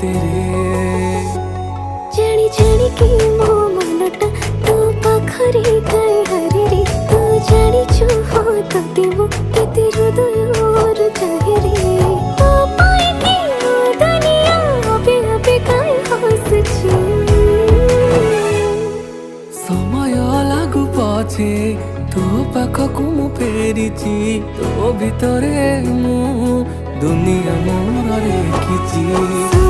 सतेरे जानी जानी कि मो मनटा तो पाखरे काई हरे रे तू जानी छु हो तते मो केते हृदयर चाहे रे तो पाई कि दुनिया अबे अबे काई हसुछि समय लागू पछे तो पाखकु मु फेरिछि तो भितरे मु दुनिया मोर रेखिछि।